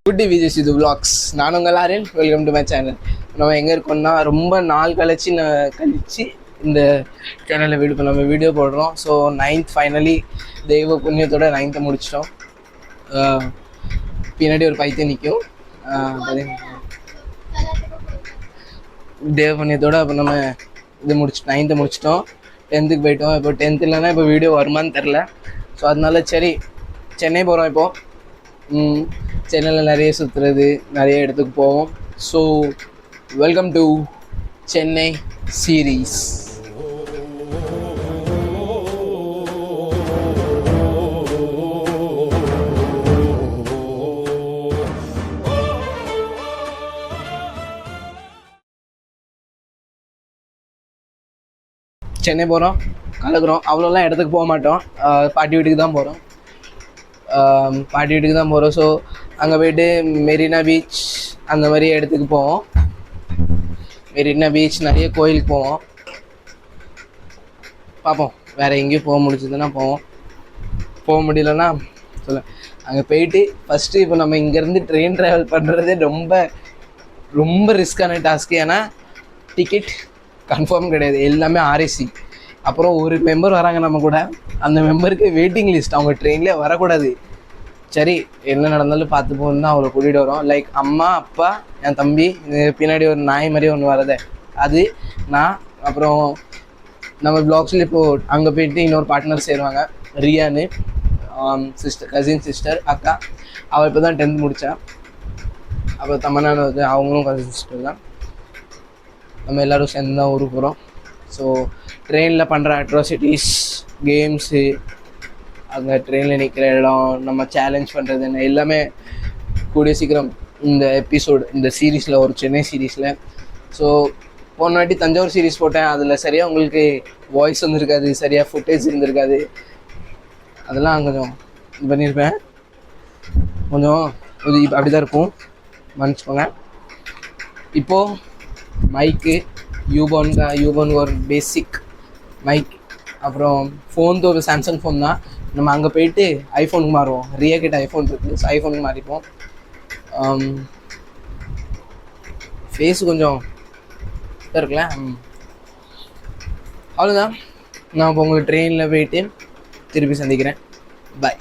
குட்டி விஜய் சிது vlogs. நான் உங்கள் Aryan. Welcome to my channel. நம்ம எங்கே இருக்கோம்னா ரொம்ப நாள் கழிச்சு இந்த சேனலில் நம்ம வீடியோ போடுறோம். ஸோ 9th ஃபைனலி தெய்வ புண்ணியத்தோட 9th முடிச்சிட்டோம். பின்னாடி ஒரு பைத்தியம் நிற்கும். தெய்வ புண்ணியத்தோடு அப்போ நம்ம 9th முடிச்சிட்டோம். 10th போயிட்டோம். இப்போ 10th இல்லைன்னா இப்போ வீடியோ வருமானு தெரில. ஸோ அதனால சரி சென்னை போகிறோம். இப்போது சென்னையில் நிறைய சுற்றுறது, நிறைய இடத்துக்கு போவோம். So welcome to Chennai series. Chennai போகிறோம், கலக்குறோம். அவ்வளோலாம் இடத்துக்கு போக மாட்டோம். பாட்டி வீட்டுக்கு தான் போகிறோம். ஸோ அங்கே போய்ட்டு மெரினா பீச் அந்த மாதிரி இடத்துக்கு போவோம். மெரினா பீச், நிறைய கோயிலுக்கு போவோம். பார்ப்போம், வேறு எங்கேயும் போக முடிஞ்சதுன்னா போவோம். போக முடியலன்னா சொல்ல அங்கே போயிட்டு ஃபஸ்ட்டு இப்போ நம்ம இங்கேருந்து ட்ரெயின் ட்ராவல் பண்ணுறதே ரொம்ப ரொம்ப ரிஸ்க்கான டாஸ்க்கு. ஏன்னா டிக்கெட் கன்ஃபார்ம் கிடையாது, எல்லாமே ஆர்ஏசி. அப்புறம் ஒரு மெம்பர் வராங்க நம்ம கூட, அந்த மெம்பருக்கு வெயிட்டிங் லிஸ்ட், அவங்க ட்ரெயின்லேயே வரக்கூடாது. சரி என்ன நடந்தாலும் பார்த்து போகணும் தான் அவளை கூட்டிகிட்டு வரோம். லைக் அம்மா, அப்பா, என் தம்பி, பின்னாடி ஒரு நாய் மாதிரி ஒன்று வரதே அது, நான். அப்புறம் நம்ம ப்ளாக்ஸில் இப்போது அங்கே போயிட்டு இன்னொரு பார்ட்னர் சேருவாங்க, ரியான்னு, கசின் சிஸ்டர், அக்கா. அவள் இப்போ தான் 10th முடித்தான். அப்புறம் தமன்னான்னு வந்து அவங்களும் கசின் சிஸ்டர் தான். நம்ம எல்லோரும் சேர்ந்து தான் ஊருக்கு போகிறோம். ஸோ ட்ரெயினில் பண்ணுற அட்ராசிட்டிஸ், கேம்ஸு, அங்கே ட்ரெயினில் நிற்கிற இடம், நம்ம சேலஞ்ச் பண்ணுறது என்ன, எல்லாமே கூடிய சீக்கிரம் இந்த எபிசோடு, இந்த சீரீஸில், ஒரு சென்னை சீரீஸில். ஸோ போன வாட்டி தஞ்சாவூர் சீரீஸ் போட்டேன், அதில் சரியாக உங்களுக்கு வாய்ஸ் வந்துருக்காது, சரியாக ஃபுட்டேஜ் இருந்திருக்காது. அதெல்லாம் கொஞ்சம் இது பண்ணியிருப்பேன். கொஞ்சம் அப்படி தான் இருக்கும், மன்னிச்சுக்கோங்க. இப்போது மைக்கு யூபோன் ஒரு பேசிக் மைக். அப்புறம் ஃபோன் ஒரு சாம்சங் ஃபோன் தான். நம்ம அங்கே போயிட்டு ஐஃபோனுக்கு மாறுவோம். ரியா கிட்ட ஐஃபோன் இருக்குது, ஸோ ஐஃபோனுக்கு மாறிப்போம். ஃபேஸு கொஞ்சம் இருக்குல்ல, அவ்வளோதான். நான் இப்போ உங்களுக்கு ட்ரெயினில் போயிட்டு திருப்பி சந்திக்கிறேன். பாய்.